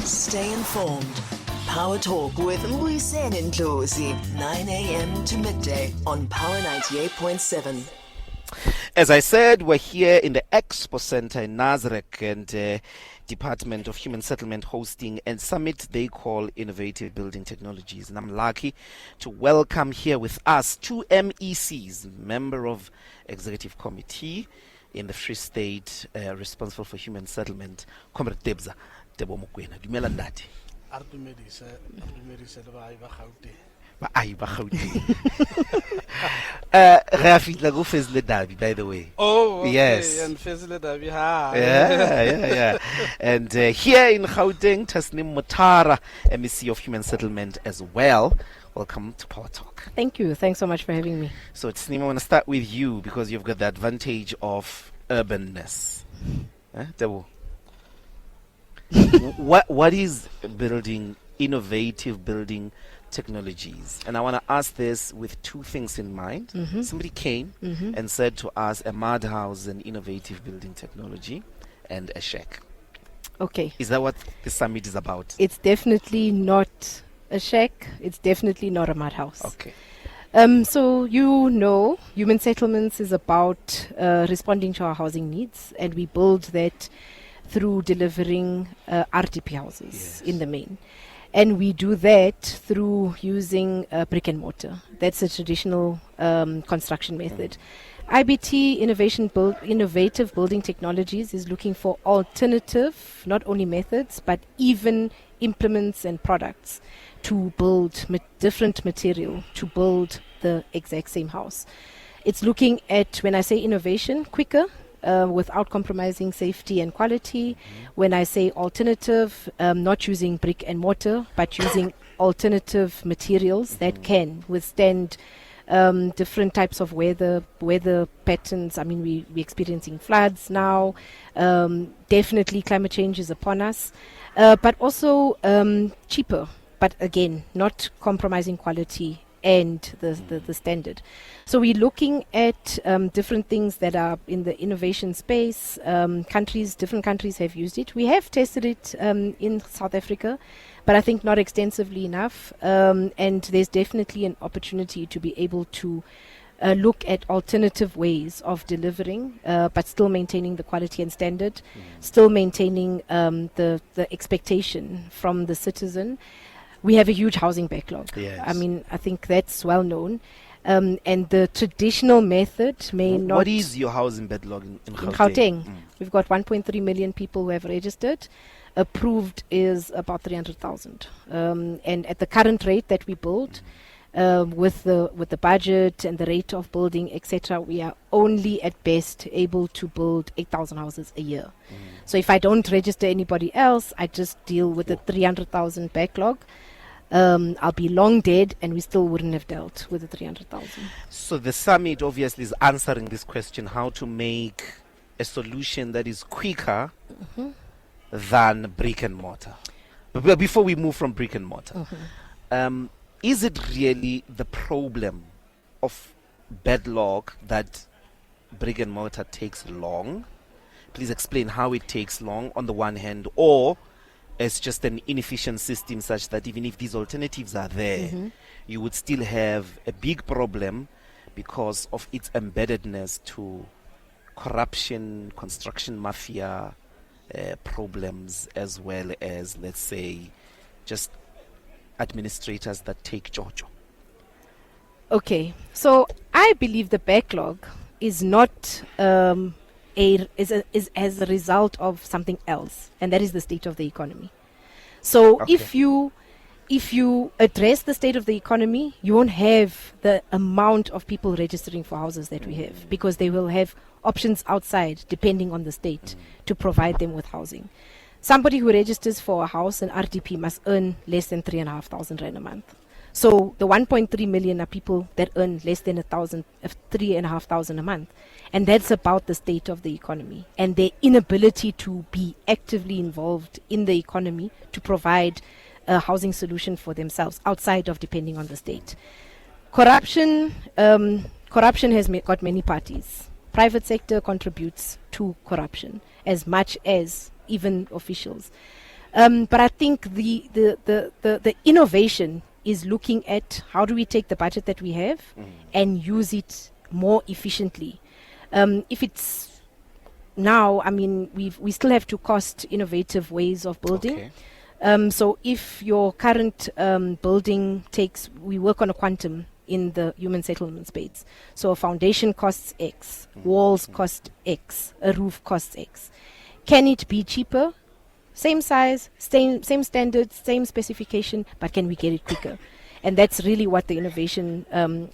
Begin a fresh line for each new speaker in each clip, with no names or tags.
Stay informed. Power Talk with Mbuyiseni and Ndlozi, 9 a.m. to midday on Power 98.7.
As I said, we're here in the Expo Center in Nazareth, and Department of Human Settlement hosting a summit they call Innovative Building Technologies. And I'm lucky to welcome here with us two MECs, member of Executive Committee in the Free State, responsible for human settlement, Comrade Debza Debo Mokwena. Dumela ndati.
Artumedise ba Gauteng.
Ai ba Gauteng. Re fitla go Fezile Dabi, by the way.
Oh, okay.
Yes.
And Fezile Dabi, ha.
Yeah. And here in Gauteng, Tasnim Mutara, MEC of Human Settlement as well. Welcome to Power Talk.
Thank you. Thanks so much for having me.
So, Tasnim, I want to start with you because you've got the advantage of urbanness. Debo. What is building, innovative building technologies? And I want to ask this with two things in mind.
Mm-hmm.
Somebody came and said to us, a mud house, an innovative building technology, and a shack.
Okay.
Is that what the summit is about?
It's definitely not a shack. It's definitely not a mud house.
Okay.
So you know, human settlements is about responding to our housing needs, and we build that through delivering RDP houses in the main. And we do that through using brick and mortar. That's a traditional construction method. IBT, Innovative Building Technologies, is looking for alternative, not only methods, but even implements and products to build different material to build the exact same house. It's looking at, when I say innovation, quicker, without compromising safety and quality. When I say alternative, not using brick and mortar, but using alternative materials that can withstand different types of weather patterns. I mean, we're experiencing floods now. Definitely climate change is upon us. But also cheaper, but again, not compromising quality and the standard. So we're looking at different things that are in the innovation space. Different countries have used it. We have tested it in South Africa, but I think not extensively enough. And there's definitely an opportunity to be able to look at alternative ways of delivering, but still maintaining the quality and standard, still maintaining the expectation from the citizen. We have a huge housing backlog.
Yes.
I mean, I think that's well known. And the traditional method may not...
What is your housing backlog in Gauteng?
In Gauteng, we've got 1.3 million people who have registered. Approved is about 300,000. And at the current rate that we build, with the budget and the rate of building, etc., we are only at best able to build 8,000 houses a year. So if I don't register anybody else, I just deal with the 300,000 backlog. I'll be long dead, and we still wouldn't have dealt with the 300,000.
So the summit obviously is answering this question, how to make a solution that is quicker than brick and mortar. But before we move from brick and mortar, is it really the problem of backlog that brick and mortar takes long? Please explain how it takes long on the one hand, or it's just an inefficient system such that even if these alternatives are there, you would still have a big problem because of its embeddedness to corruption, construction mafia problems, as well as, let's say, just administrators that take Jojo.
Okay, so I believe the backlog is not is as a result of something else, and that is the state of the economy. So if you address the state of the economy, you won't have the amount of people registering for houses that we have, because they will have options outside depending on the state to provide them with housing. Somebody who registers for a house, an RDP, must earn less than 3,500 rand a month. So the 1.3 million are people that earn less than 3,500 a month. And that's about the state of the economy and their inability to be actively involved in the economy to provide a housing solution for themselves outside of depending on the state. Corruption has got many parties. Private sector contributes to corruption as much as even officials. But I think the innovation is looking at how do we take the budget that we have and use it more efficiently. If it's now, I mean, we still have to cost innovative ways of building. So if your current building we work on a quantum in the human settlement space. So a foundation costs X, walls cost X, a roof costs X. Can it be cheaper? Same size, same standards, same specification, but can we get it quicker? And that's really what the innovation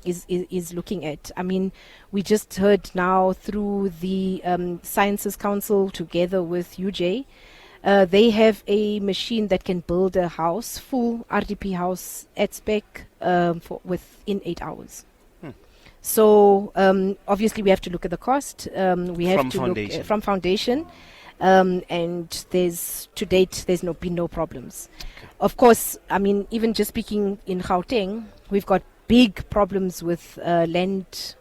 is looking at. I mean, we just heard now through the Sciences Council together with UJ, they have a machine that can build a house, full RDP house at spec within 8 hours. So obviously we have to look at the cost. We have
From
to
foundation.
look from foundation. And to date, there's been no problems. Of course, I mean, even just speaking in Gauteng, we've got big problems with land,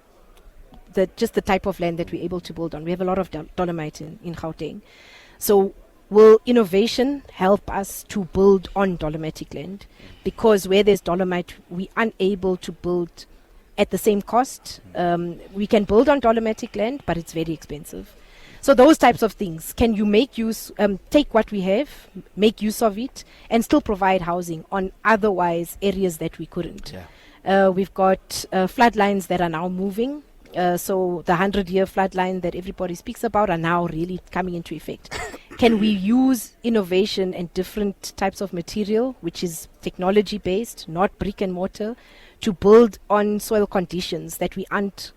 just the type of land that we're able to build on. We have a lot of dolomite in Gauteng. So will innovation help us to build on dolomitic land? Because where there's dolomite, we're unable to build at the same cost. We can build on dolomitic land, but it's very expensive. So those types of things, can you make use, take what we have, make use of it, and still provide housing on otherwise areas that we couldn't? We've got floodlines that are now moving. So the 100-year floodline that everybody speaks about are now really coming into effect. Can we use innovation and different types of material, which is technology-based, not brick and mortar, to build on soil conditions that we aren't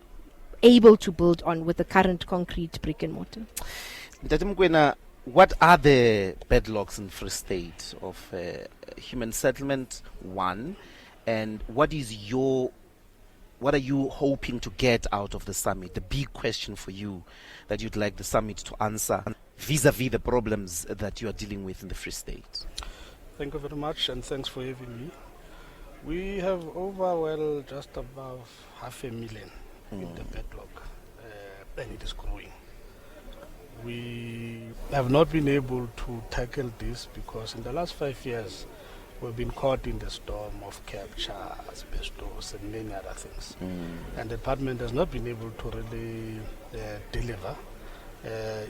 able to build on with the current concrete brick and mortar?
Ntate Mokoena, what are the bedlocks in Free State of human settlement, one, and what are you hoping to get out of the summit? The big question for you that you'd like the summit to answer vis-a-vis the problems that you are dealing with in the Free State.
Thank you very much, and thanks for having me. We have over, just above 500,000 in the backlog, and it is growing. We have not been able to tackle this because in the last 5 years, we've been caught in the storm of capture, asbestos, and many other things. And the department has not been able to really deliver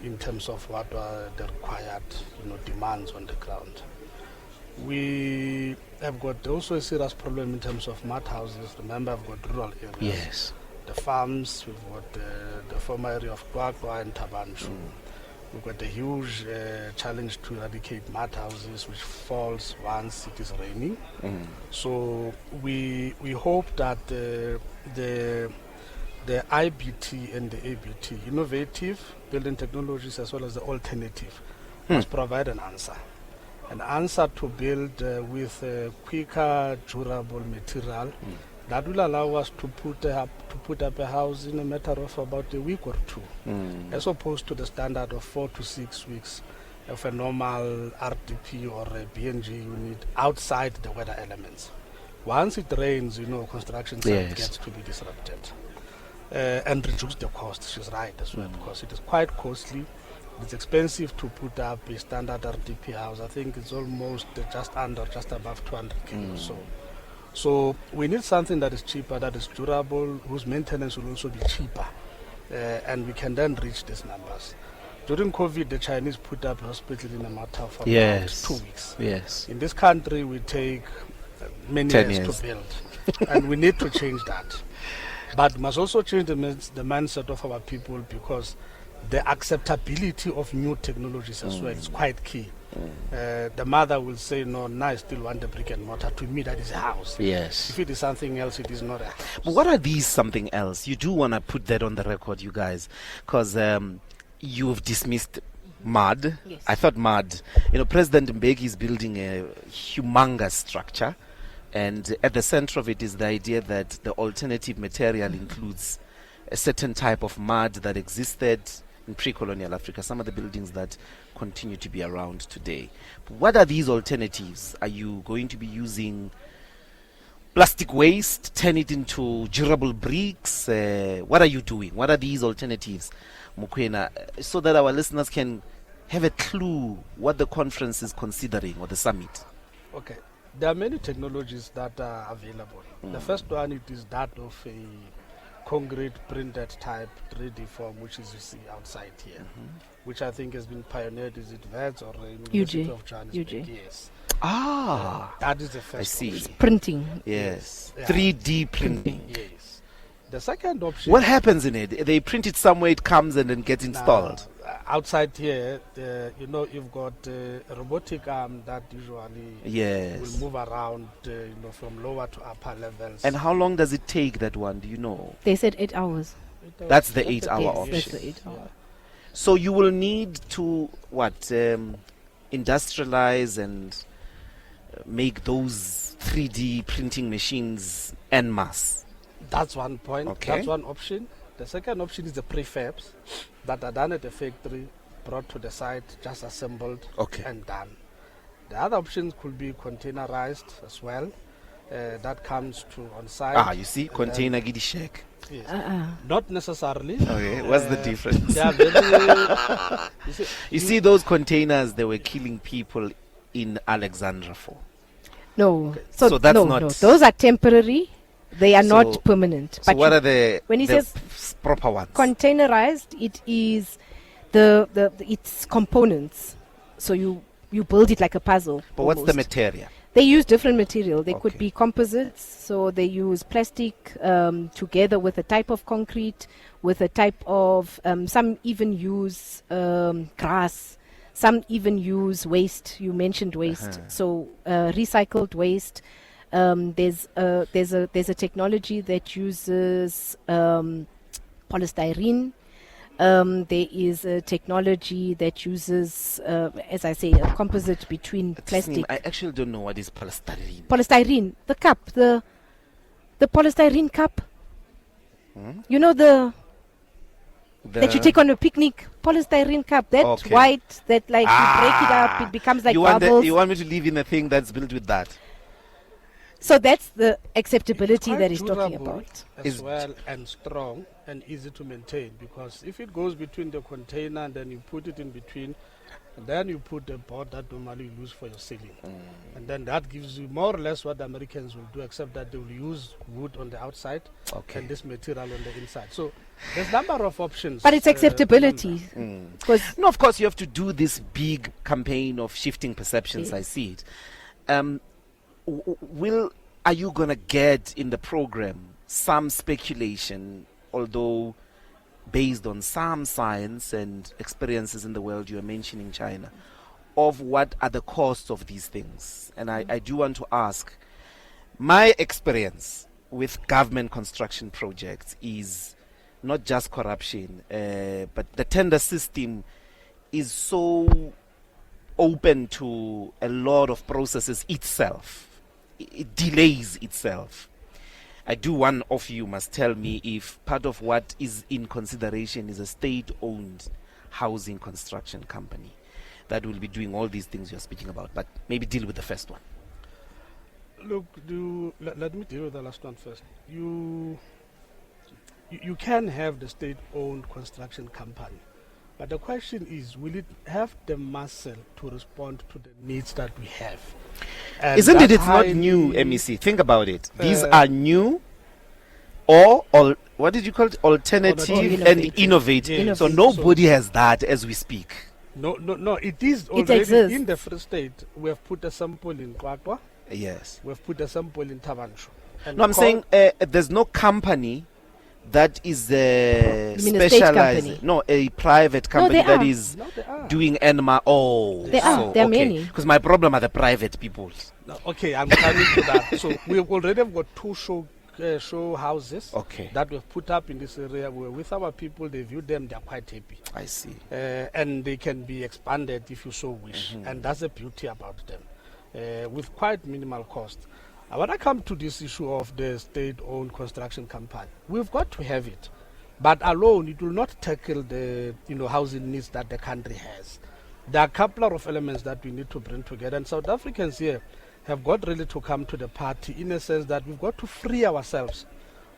in terms of what are the required demands on the ground. We have got also a serious problem in terms of mud houses. Remember, I've got rural areas.
Yes.
The farms, we've got the former area of Kwakwa and Tabanshu. We've got a huge challenge to eradicate mud houses, which falls once it is raining. So we hope that the IBT and the ABT, innovative building technologies as well as the alternative, must provide an answer to build with quicker, durable material that will allow us to put up a house in a matter of about a week or two, as opposed to the standard of 4 to 6 weeks of a normal RDP or a BNG unit outside the weather elements. Once it rains, construction site gets to be disrupted and reduce the cost. She's right as well, because it is quite costly. It's expensive to put up a standard RDP house. I think it's almost just above 200K or so. So we need something that is cheaper, that is durable, whose maintenance will also be cheaper, and we can then reach these numbers. During COVID, the Chinese put up a hospital in a matter of about 2 weeks.
Yes.
In this country, we take many years to build, and we need to change that. But we must also change the mindset of our people, because the acceptability of new technologies as well is quite key. The mother will say, no, I still want the brick and mortar. To me, that is a house.
Yes.
If it is something else, it is not a house.
But what are these something else? You do want to put that on the record, you guys, because you've dismissed mud.
Yes.
I thought mud. President Mbeki is building a humongous structure, and at the center of it is the idea that the alternative material includes a certain type of mud that existed in pre-colonial Africa, some of the buildings that continue to be around today. What are these alternatives? Are you going to be using plastic waste, turn it into durable bricks? What are you doing? What are these alternatives, Mokoena, so that our listeners can have a clue what the conference is considering or the summit?
Okay. There are many technologies that are available. The first one it is that of a concrete printed type 3D form, which is you see outside here, which I think has been pioneered. Is it VETS or University of Johannesburg?
UJ.
Yes.
Ah,
That is the
I
first
see.
option.
Printing.
Yes.
Yeah.
3D printing.
Yes. The second option.
What happens in it? They print it somewhere, it comes and then gets installed.
Outside here, you've got a robotic arm that usually
Yes.
will move around, from lower to upper levels.
And how long does it take, that one? Do you know?
They said 8 hours.
That's the 8 hour
Yes,
option.
that's the 8 hour.
So you will need to industrialize and make those 3D printing machines en masse.
That's one point.
Okay.
That's one option. The second option is the prefabs that are done at the factory, brought to the site, just assembled
Okay.
and done. The other options could be containerized as well. That comes to on site.
You see,
and
container giddy shake.
then- yes.
Uh-uh.
Not necessarily.
Okay, what's the difference?
They are very.
You see, those containers they were killing people in Alexandra for.
No.
So that's
no,
not-
no. Those are temporary. They are
So-
not permanent.
So what
you-
are the
when he
the
says
proper ones?
containerized, it is the its components. So you build it like a puzzle.
But what's the
almost.
material?
They use different material. They could
Okay.
be composites, so they use plastic together with a type of concrete, with a type of some even use grass. Some even use waste. You mentioned waste, so recycled waste. There's a technology that uses polystyrene. There is a technology that uses, as I say, a composite between plastic.
I actually don't know what is polystyrene.
Polystyrene, the cup, the polystyrene cup. You know that you take on a picnic, polystyrene cup, that
Okay.
white, that like you break it up, it becomes like
you
bubbles.
you want me to live in a thing that's built with that?
So that's the acceptability
Quite
that he's talking
durable
about.
as
Is-
well, and strong and easy to maintain, because if it goes between the container and then you put it in between, and then you put the board that normally you use for your ceiling, and then that gives you more or less what the Americans will do, except that they will use wood on the outside
Okay.
and this material on the inside. So there's a number of options.
But it's acceptability. Because
No, of course you have to do this big campaign of shifting perceptions.
Yes.
I see it. Are you gonna get in the program some speculation, although based on some science and experiences in the world? You are mentioning China, of what are the costs of these things? And I do want to ask, my experience with government construction projects is not just corruption, but the tender system is so open to a lot of processes itself. It delays itself. One of you must tell me if part of what is in consideration is a state-owned housing construction company that will be doing all these things you're speaking about. But maybe deal with the first one.
Look, let me deal with the last one first. You can have the state-owned construction company, but the question is, will it have the muscle to respond to the needs that we have? And
Isn't it?
that's
It's not
highly-
new, MEC. Think about it. These
Uh,
are new or what did you call it? Alternative
Alternative.
and innovative.
Yes.
So nobody has that as we speak.
No, it is already
exists.
in the Free State. We have put a sample in Kwakwa.
Yes.
We have put a sample in Tabanshu. And
No, I'm saying there's no company that is
You mean a state
specialized.
company?
No, a private company
they
that
are.
is
No, they are.
doing enema. Oh,
They are. There are many.
Because my problem are the private people.
No, okay, I'm coming to that. So we've already got two show houses
Okay.
that we've put up in this area. Where with our people, they view them, they're quite happy.
I see.
And they can be expanded if you so wish. And that's the beauty about them, with quite minimal cost. When I come to this issue of the state-owned construction company, we've got to have it. But alone, it will not tackle the housing needs that the country has. There are a couple of elements that we need to bring together. And South Africans here have got really to come to the party in a sense that we've got to free ourselves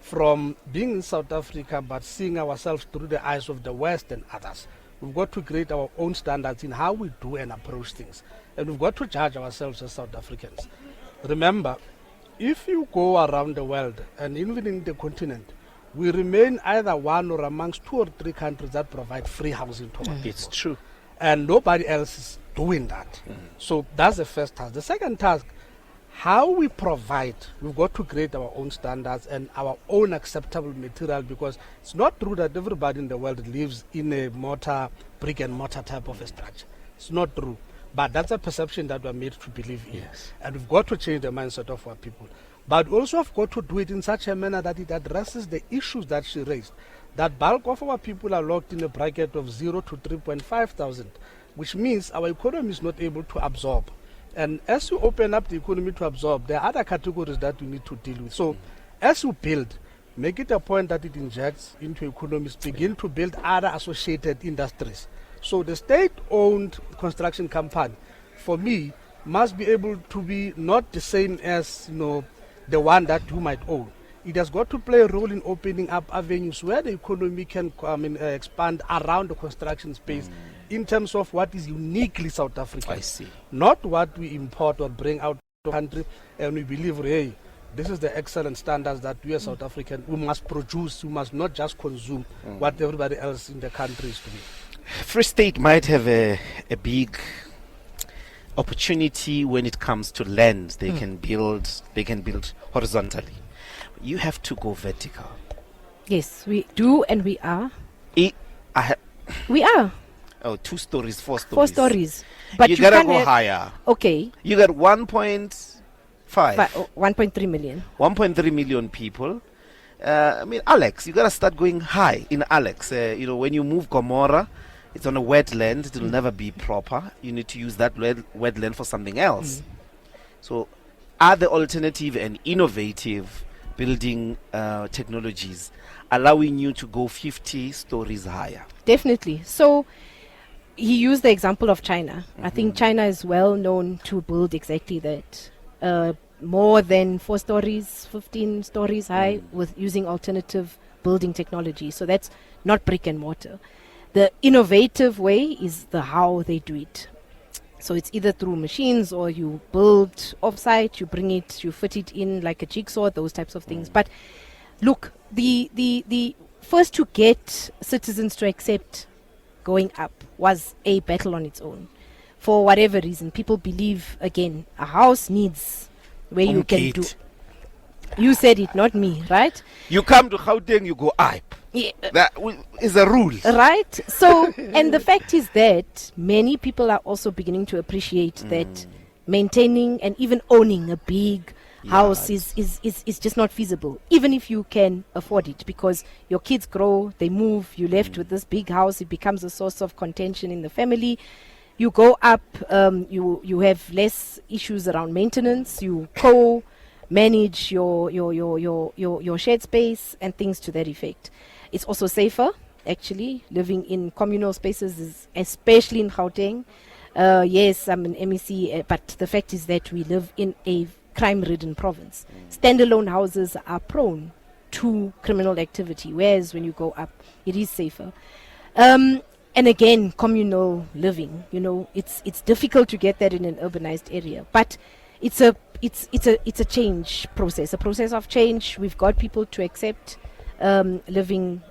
from being in South Africa but seeing ourselves through the eyes of the West and others. we've got to create our own standards in how we do and approach things. And we've got to judge ourselves as South Africans. Remember, if you go around the world, and even in the continent, we remain either one or amongst 2 or 3 countries that provide free housing to our people.
It's true.
And nobody else is doing that. So that's the first task. The second task, how we provide, we've got to create our own standards and our own acceptable material, because it's not true that everybody in the world lives in a brick and mortar type of a structure. It's not true. But that's a perception that we're made to believe in.
Yes.
And we've got to change the mindset of our people. But we also have got to do it in such a manner that it addresses the issues that she raised. That bulk of our people are locked in a bracket of 0 to 3.5 thousand, which means our economy is not able to absorb. And as you open up the economy to absorb, there are other categories that we need to deal with. So as you build, make it a point that it injects into economies, begin to build other associated industries. So the state-owned construction company, for me, must be able to be not the same as the one that you might own. It has got to play a role in opening up avenues where the economy can expand around the construction space in terms of what is uniquely South African.
I see.
Not what we import or bring out of the country, and we believe, hey, this is the excellent standards that we as South African, we must produce, we must not just consume what everybody else in the country is doing.
Free State might have a big opportunity when it comes to land. They can build horizontally. You have to go vertical.
Yes, we do, and we are. We are.
2 stories, 4 stories.
4 stories. But
you
you
gotta
can't
go
have-
higher.
Okay.
You got 1.5,
1.3 million.
1.3 million people. Alex, you gotta start going high in Alex. When you move Gomorrah, it's on a wetland. It will never be proper. You need to use that wetland for something else. So, are the alternative and innovative building technologies allowing you to go 50 stories higher?
Definitely. So he used the example of China. I think China is well known to build exactly that. More than 4 stories, 15 stories high with using alternative building technology. So that's not brick and mortar. The innovative way is the how they do it. So it's either through machines or you build off-site, you bring it, you fit it in like a jigsaw, those types of things. But look, the first to get citizens to accept going up was a battle on its own. For whatever reason, people believe, again, a house needs where you can do. You said it, not me, right?
You come to Gauteng, you go up.
Yeah.
That is a rule.
Right? So, and the fact is that many people are also beginning to appreciate that maintaining and even owning a big house is just not feasible, even if you can afford it, because your kids grow, they move, you're left with this big house, it becomes a source of contention in the family. You go up, you have less issues around maintenance, you manage your shared space and things to that effect. It's also safer, actually. Living in communal spaces, especially in Gauteng. Yes, I'm an MEC, but the fact is that we live in a crime-ridden province. Standalone houses are prone to criminal activity, whereas when you go up, it is safer. And again, communal living. It's difficult to get that in an urbanized area, but it's a change process, a process of change. We've got people to accept living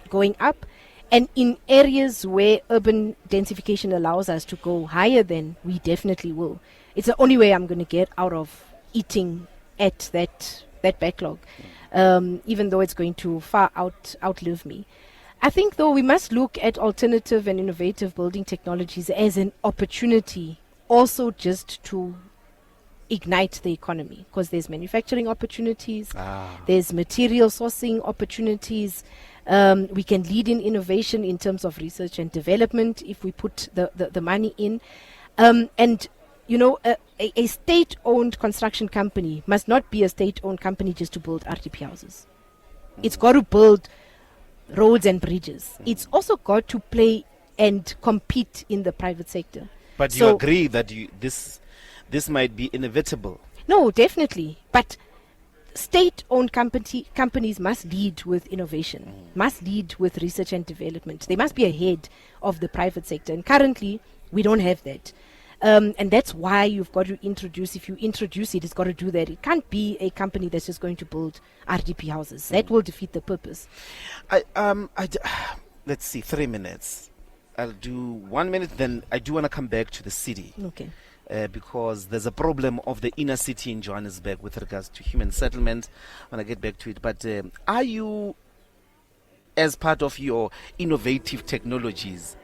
going up, and in areas where urban densification allows us to go higher, then we definitely will. It's the only way I'm going to get out of eating at that backlog, even though it's going to far outlive me. I think, though, we must look at alternative and innovative building technologies as an opportunity also just to ignite the economy, because there's manufacturing opportunities, there's material sourcing opportunities. We can lead in innovation in terms of research and development if we put the money in. And a state-owned construction company must not be a state-owned company just to build RDP houses. It's got to build roads and bridges. It's also got to play and compete in the private sector.
But you agree that this might be inevitable?
No, definitely. But state-owned companies must lead with innovation, must lead with research and development. They must be ahead of the private sector. And currently, we don't have that. And that's why you've got to introduce, if you introduce it, it's got to do that. It can't be a company that's just going to build RDP houses. That will defeat the purpose.
Let's see, 3 minutes. I'll do 1 minute, then I do want to come back to the city.
Okay.
Because there's a problem of the inner city in Johannesburg with regards to human settlement. When I get back to it, but are you, as part of your innovative technologies,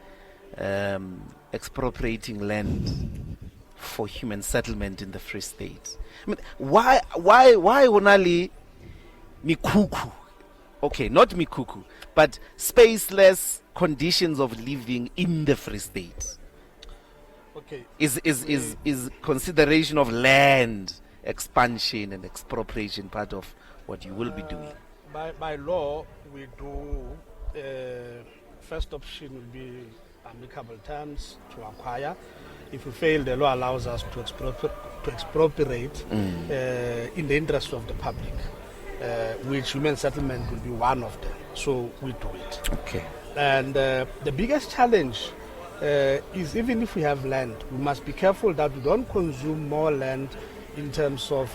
expropriating land for human settlement in the Free State? I mean, why only mikuku? Okay, not mikuku, but spaceless conditions of living in the Free State.
Okay.
Is consideration of land expansion and expropriation part of what you will be doing?
By law, we do. First option will be amicable terms to acquire. If we fail, the law allows us to expropriate in the interest of the public, which human settlement will be one of them. So we do it.
Okay. And
the biggest challenge is, even if we have land, we must be careful that we don't consume more land in terms of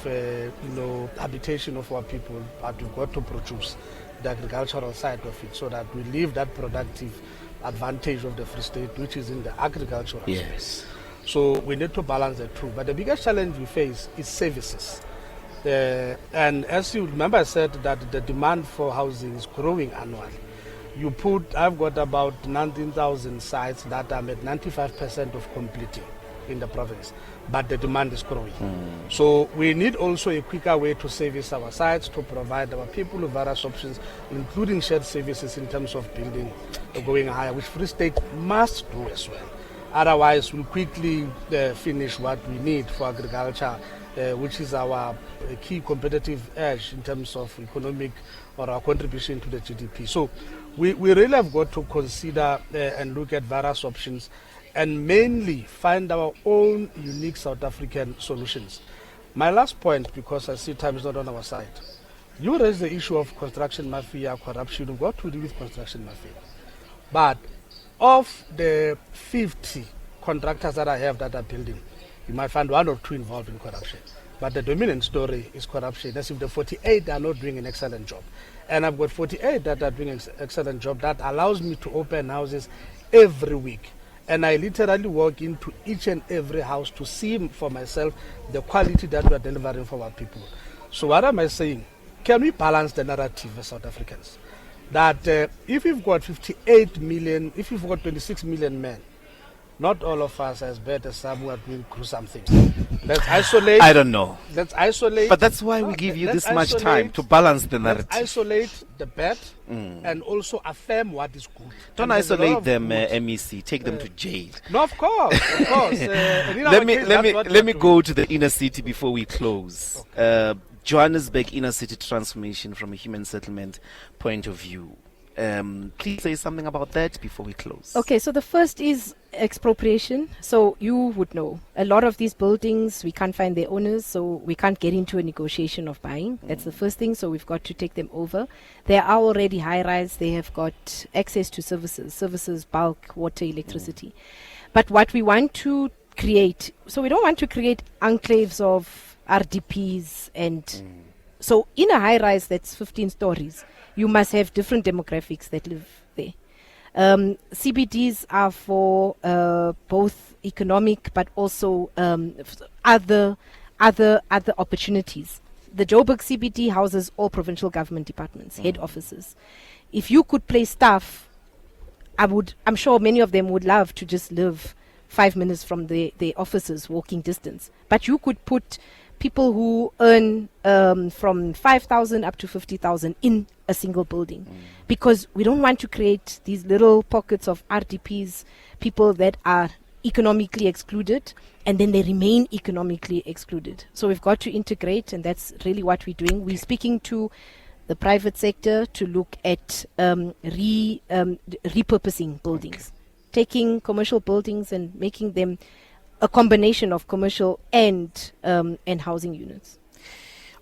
habitation of our people, but we've got to produce the agricultural side of it so that we leave that productive advantage of the Free State, which is in the agricultural space. So we need to balance the two. But the biggest challenge we face is services. And as you remember, I said that the demand for housing is growing annually. I've got about 19,000 sites that are at 95% of completing in the province, but the demand is growing. So we need also a quicker way to service our sites, to provide our people with various options, including shared services in terms of building going higher, which Free State must do as well. Otherwise, we'll quickly finish what we need for agriculture, which is our key competitive edge in terms of economic or our contribution to the GDP. So we really have got to consider and look at various options and mainly find our own unique South African solutions. My last point, because I see time is not on our side, you raised the issue of construction mafia, corruption. We've got to deal with construction mafia. But of the 50 contractors that I have that are building, you might find one or two involved in corruption. But the dominant story is corruption. As if the 48 are not doing an excellent job. And I've got 48 that are doing an excellent job that allows me to open houses every week. And I literally walk into each and every house to see for myself the quality that we are delivering for our people. So what am I saying? Can we balance the narrative as South Africans? That if we've got 58 million, if we've got 26 million men, not all of us as bad as some who are doing gruesome things. Let's isolate.
I don't know.
Let's isolate.
But that's why we give you this much time to balance the narrative.
Let's isolate the bad and also affirm what is good.
Don't isolate them, MEC. Take them to jail.
No, of course, of course.
Let me go to the inner city before we close. Okay. Johannesburg inner city transformation from a human settlement point of view. Please say something about that before we close.
Okay, so the first is expropriation. So you would know a lot of these buildings, we can't find their owners, so we can't get into a negotiation of buying. That's the first thing, so we've got to take them over. They are already high-rise. They have got access to services, bulk, water, electricity. But what we want to create, so we don't want to create enclaves of RDPs and so in a high-rise that's 15 stories, you must have different demographics that live there. CBDs are for both economic but also other opportunities. The Joburg CBD houses all provincial government departments, head offices. If you could place staff, I'm sure many of them would love to just live 5 minutes from their offices, walking distance. But you could put people who earn from 5,000 up to 50,000 in a single building, because we don't want to create these little pockets of RDPs, people that are economically excluded, and then they remain economically excluded. So we've got to integrate, and that's really what we're doing. We're speaking to the private sector to look at repurposing buildings, taking commercial buildings and making them a combination of commercial and housing units.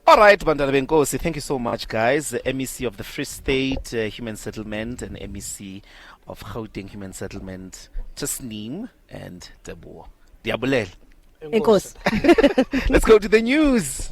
All right, Bandana Benkosi, thank you so much, guys. The MEC of the Free State Human Settlement and MEC of Gauteng Human Settlement, Tasneem and Debo. Diabulel.
Enkosi.
Let's go to the news.